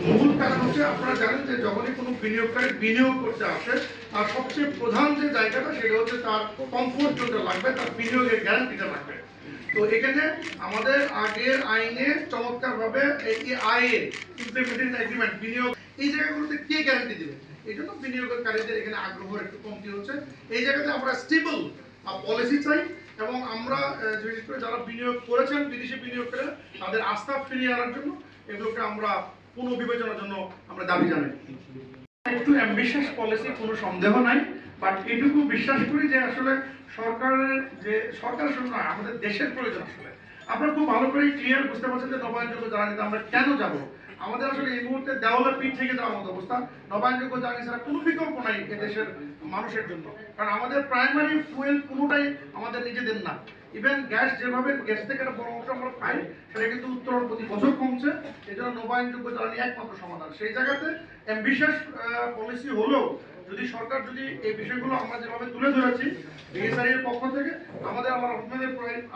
মূল কারণ হচ্ছে আপনারা জানেন যে যখনই কোনো বিনিয়োগকারী বিনিয়োগ করতে আসে আর সবচেয়ে প্রধান যে জায়গাটা সেটা হচ্ছে তার কমফোর্ট জোনটা লাগবে, তার বিনিয়োগের গ্যারান্টিটা লাগবে। তো এখানে আমাদের আগের আইনে চমৎকারভাবে এই আইএ ইমপ্লিমেন্টেশন এগ্রিমেন্ট বিনিয়োগ এই জায়গাগুলোতে কে গ্যারান্টি দেবে, এই জন্য বিনিয়োগকারীদের এখানে আগ্রহ একটু কমতি হচ্ছে। এই জায়গাতে আমরা স্টেবল পলিসি চাই এবং আমরা বিশেষ করে যারা বিনিয়োগ করেছেন বিদেশি বিনিয়োগকারীরা তাদের আস্থা ফিরিয়ে আনার জন্য এগুলোকে আমরা পুনর্বিবেচনার জন্য আমরা দাবি জানাই। একটু অ্যাম্বিশিয়াস পলিসি, কোনো সন্দেহ নাই, বাট এটুকু বিশ্বাস করি যে আসলে সরকারের জন্য আমাদের দেশের প্রয়োজন। আসলে আপনারা খুব ভালো করে ক্লিয়ার বুঝতে পারছেন যে নবায়নযোগ্য জ্বালানিতে আমরা কেন যাব। আমাদের আসলে এই মুহূর্তে দেওয়ালের পিঠ থেকে যাওয়ার মতো অবস্থা। নবায়নযোগ্য জ্বালানি ছাড়া কোনো বিকল্প নাই এদেশের মানুষের জন্য, কারণ আমাদের প্রাইমারি ফুয়েল কোনোটাই আমাদের নিজেদের না। ইভেন গ্যাস যেভাবে গ্যাস থেকে একটা বড় অংশ আমরা পাই সেটা কিন্তু উত্তোলন প্রতি বছর কমছে। এই জন্য নবায়নযোগ্য জ্বালানি একমাত্র সমাধান। সেই জায়গাতে অ্যাম্বিশিয়াস পলিসি হলেও যদি সরকার যদি এই বিষয়গুলো আমরা যেভাবে তুলে ধরেছি বিএসআরই এর পক্ষ থেকে,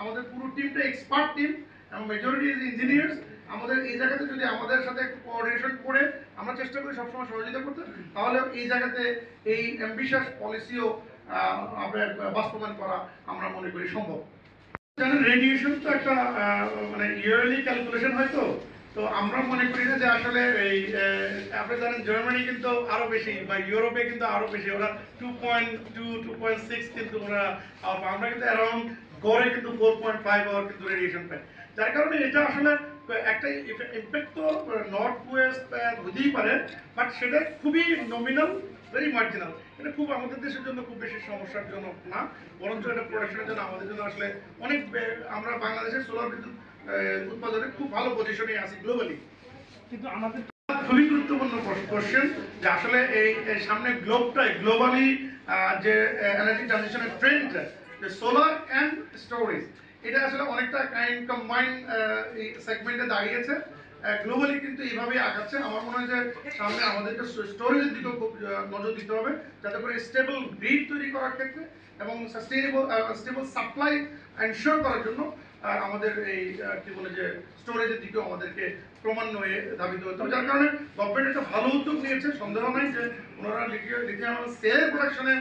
আমাদের পুরো টিমটা এক্সপার্ট টিম এবং মেজরিটি ইজ ইঞ্জিনিয়ার্স, আমাদের এই জায়গাতে যদি আমাদের সাথে একটু কোঅর্ডিনেশন করে আমরা চেষ্টা করি সবসময় সহযোগিতা করতে, তাহলে এই জায়গাতে এই অ্যাম্বিশিয়াস পলিসিও আপনার বাস্তবায়ন করা আমরা মনে করি সম্ভব। জানেন রেডিয়েশন তো একটা মানে ইয়ারলি ক্যালকুলেশন হয়, তো আমরা মনে করি না যে আসলে এই আপনি জানেন জার্মানি কিন্তু আরো বেশি বা ইউরোপে কিন্তু আরো বেশি, ওরা 2.2 2.6 কিন্তু ওরা, আমরা কিন্তু অ্যারাউন্ড গড়ে কিন্তু 4.5 আওয়ার কিন্তু রেডিয়েশন পাই। যার কারণে এটা আসলে একটা ইম্প্যাক্ট তো নর্থ ওয়েস্ট হতেই পারে, বাট সেটা খুবই নমিনাল, ভেরি মার্জিনাল। এটা খুব আমাদের দেশের জন্য খুব বেশি সমস্যার জন্য না, বরঞ্চ এটা প্রোডাকশনের জন্য আমাদের জন্য আসলে অনেক, আমরা বাংলাদেশের সোলার বিদ্যুৎ উৎপাদনে খুব ভালো পজিশনে আছি গ্লোবালি। কিন্তু আমাদের খুবই গুরুত্বপূর্ণ কোশ্চেন যে আসলে এই সামনে গ্লোবালি যে এনার্জি ট্রানজিশনের ট্রেন্ড, যে সোলার অ্যান্ড স্টোরেজ, এটা আসলে অনেকটা কম্বাইন সেগমেন্টে দাঁড়িয়েছে গ্লোবালি, কিন্তু এইভাবেই আগাচ্ছে। আমার মনে হয় যে সামনে আমাদেরকে স্টোরেজের দিকেও খুব নজর দিতে হবে, যাতে করে স্টেবল গ্রিড তৈরি করার ক্ষেত্রে এবং স্টেবল সাপ্লাই এনশিওর করার জন্য আমাদের এই কি বলে যে স্টোরেজের দিকেও আমাদেরকে ক্রমান্বয়ে ধাবিত হতে হবে। যার কারণে গভর্নমেন্ট একটা ভালো উদ্যোগ নিয়েছে, সন্দেহ নাই যে ওনারা লিথিয়াম সেলের প্রোডাকশনে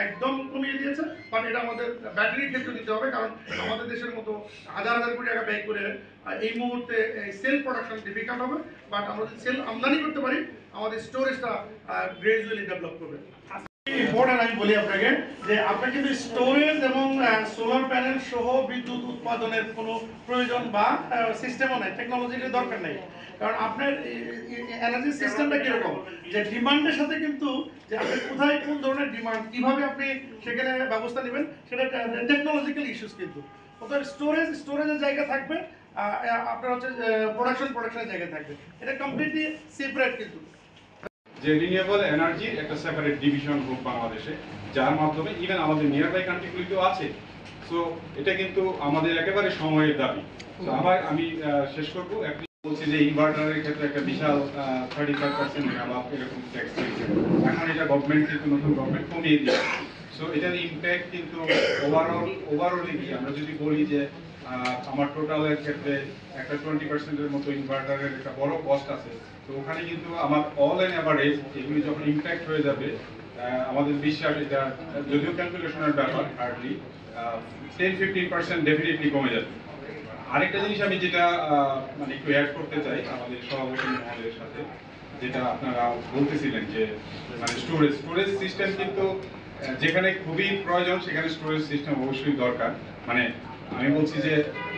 একদম কমিয়ে দিয়েছে, বাট এটা আমাদের ব্যাটারির ক্ষেত্রে দিতে হবে, কারণ আমাদের দেশের মতো হাজার হাজার কোটি টাকা ব্যয় করে এই মুহূর্তে সেল প্রোডাকশন ডিফিকাল্ট হবে, বাট আমরা যদি সেল আমদানি করতে পারি আমাদের স্টোরেজটা গ্রাজুয়ালি ডেভেলপ করবে। ইম্পর্টেন্ট আমি বলি আপনাকে যে আপনার কিন্তু স্টোরেজ এবং সোলার প্যানেল সহ বিদ্যুৎ উৎপাদনের কোনো প্রয়োজন বা সিস্টেমও নাই, টেকনোলজির দরকার নেই, কারণ আপনার এনার্জি সিস্টেমটা কিরকম যে ডিমান্ডের সাথে কিন্তু যে আপনি কোথায় কোন ধরনের ডিমান্ড কিভাবে আপনি সেখানে ব্যবস্থা নেবেন সেটা টেকনোলজিক্যাল ইস্যুস, কিন্তু অর্থাৎ স্টোরেজের জায়গা থাকবে, আপনার হচ্ছে প্রোডাকশনের জায়গা থাকবে, এটা কমপ্লিটলি সেপারেট। কিন্তু যে রিনিউয়েবল এনার্জির একটা সেপারেট ডিভিশন গ্রুপ বাংলাদেশে, যার মাধ্যমে ইভেন আমাদের নিয়ার বাই কান্ট্রিগুলিতেও আছে। সো এটা কিন্তু আমাদের একেবারে সময়ের দাবি। তো আবার আমি শেষ করব, আপনি বলছি যে ইনভার্টারের ক্ষেত্রে একটা বিশাল 35% এরকম ট্যাক্স দিয়েছে, এখন এটা গভর্নমেন্ট কিন্তু নতুন গভর্নমেন্ট কমিয়ে দিয়েছে। সো এটার ইম্প্যাক্ট কিন্তু ওভারঅলি কি আমরা যদি বলি যে আমার টোটালের ক্ষেত্রে একটা 20%-এর মতো ইনভার্টারের একটা বড় কস্ট আছে, তো ওখানে কিন্তু আমার অল এন্ড এভারেজ এগুলি যখন ইম্প্যাক্ট হয়ে যাবে, আমাদের বিশ্বাস এটা যদিও ক্যালকুলেশনের ব্যাপার, হার্ডলি 10-15% ডেফিনেটলি কমে যাবে। আরেকটা জিনিস আমি যেটা মানে একটু অ্যাড করতে চাই আমাদের সভাপতি মহোদয়ের সাথে, যেটা আপনারা বলতেছিলেন যে মানে স্টোরেজ সিস্টেম কিন্তু যেখানে খুবই প্রয়োজন সেখানে স্টোরেজ সিস্টেম অবশ্যই দরকার। মানে আমি বলছি যে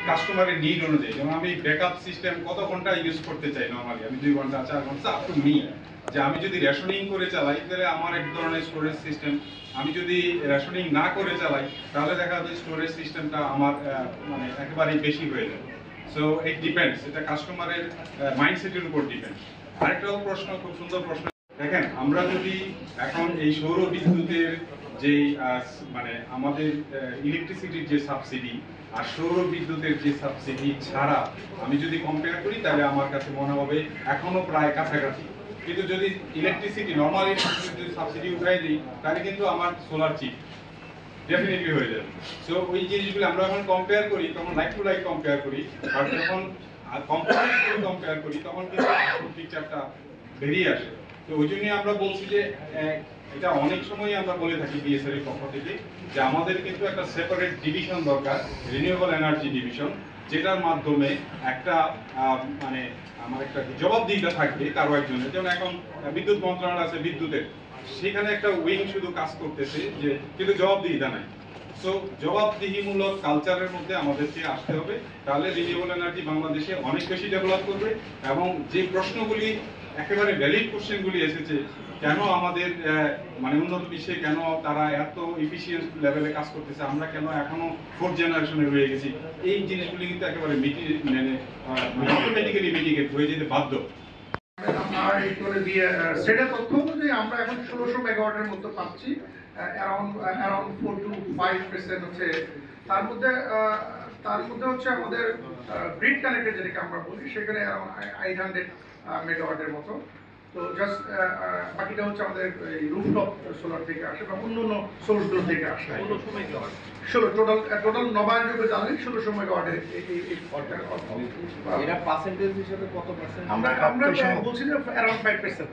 কাস্টমারের নিড অনুযায়ী, যেমন আমি ব্যাকআপ সিস্টেম কত ঘন্টা ইউজ করতে চাই, নর্মালি আমি 2 ঘন্টা 4 ঘন্টা আপ টু মি, যে আমি যদি রেশনিং করে চালাই তাহলে আমার এক ধরনের স্টোরেজ সিস্টেম, আমি যদি রেশনিং না করে চালাই তাহলে দেখা যাবে স্টোরেজ সিস্টেমটা আমার মানে একেবারেই বেশি হয়ে যাবে। সো ইট ডিপেন্ডস, এটা কাস্টমারের মাইন্ডসেটের উপর ডিপেন্ড। আরেকটা প্রশ্ন, খুব সুন্দর প্রশ্ন, দেখেন আমরা যদি এখন এই সৌর বিদ্যুতের যে মানে আমাদের ইলেকট্রিসিটির যে সাবসিডি আর সৌর বিদ্যুতের যে সাবসিডি ছাড়া আমি যদি কম্পেয়ার করি, তাহলে আমার কাছে মনে হবে এখনো প্রায় কাছাকাছি। কিন্তু যদি ইলেকট্রিসিটি নর্মালি যদি সাবসিডি উঠাই দিই, তাহলে কিন্তু আমার সোলার চিপ ডেফিনেটলি হয়ে যাবে। সো ওই জিনিসগুলো আমরা যখন কম্পেয়ার করি তখন লাইক টু লাইক কম্পেয়ার করি, আর যখন কম্পেয়ার করি তখন কিন্তু পিকচারটা বেরিয়ে আসে। তো ওই জন্যই আমরা বলছি যে এটা অনেক সময় আমরা বলে থাকি বিএসআর এর পক্ষ থেকে যে আমাদের কিন্তু একটা সেপারেট ডিভিশন দরকার, রিনিউয়েবল এনার্জি ডিভিশন, যেটার মাধ্যমে একটা মানে আমার একটা জবাবদিহিতা থাকবে কারো একজনের। যেমন এখন বিদ্যুৎ মন্ত্রণালয় আছে বিদ্যুতের, সেখানে একটা উইং শুধু কাজ করতেছে যে কিন্তু জবাবদিহিতা নাই। সো জবাবদিহিমূলক কালচারের মধ্যে আমাদেরকে আসতে হবে, তাহলে রিনিউয়েবল এনার্জি বাংলাদেশে অনেক বেশি ডেভেলপ করবে। এবং যে প্রশ্নগুলি একেবারে ভ্যালিড কোশ্চেনগুলি এসেছে, কেন আমাদের মানে উন্নত বিশ্বে কেন তারা এত এফিসিয়েন্ট লেভেলে কাজ করতেছে, আমরা কেন এখনো 4th জেনারেশনে রয়ে গেছি, এই জিনিসগুলি কিন্তু একেবারে মানে অটোমেটিক্যালি মিটিগেট হয়ে যেতে বাধ্য। সেটা তথ্য অনুযায়ী আমরা এখন 1600 মেগাওয়াটের মতো পাচ্ছি, অ্যারাউন্ড 4 to 5% হচ্ছে। তার মধ্যে হচ্ছে আমাদের গ্রিড কানেক্টেড যেটাকে আমরা বলি, সেখানে অ্যারাউন্ড 800 মেগাওয়াটের মতো। তো জাস্ট বাকিটা হচ্ছে আমাদের রুফটপ সোলার থেকে আসে বা অন্য সোর্সগুলো থেকে আসে। 16 টোটাল নবায়নযোগ্য জ্বালানি 1600 মেগাওয়াটের। এরা পার্সেন্টেজ হিসেবে কত পার্সেন্ট? আমরা বলছি যে অ্যারাউন্ড 5%।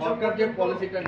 সরকার যে পলিসিটা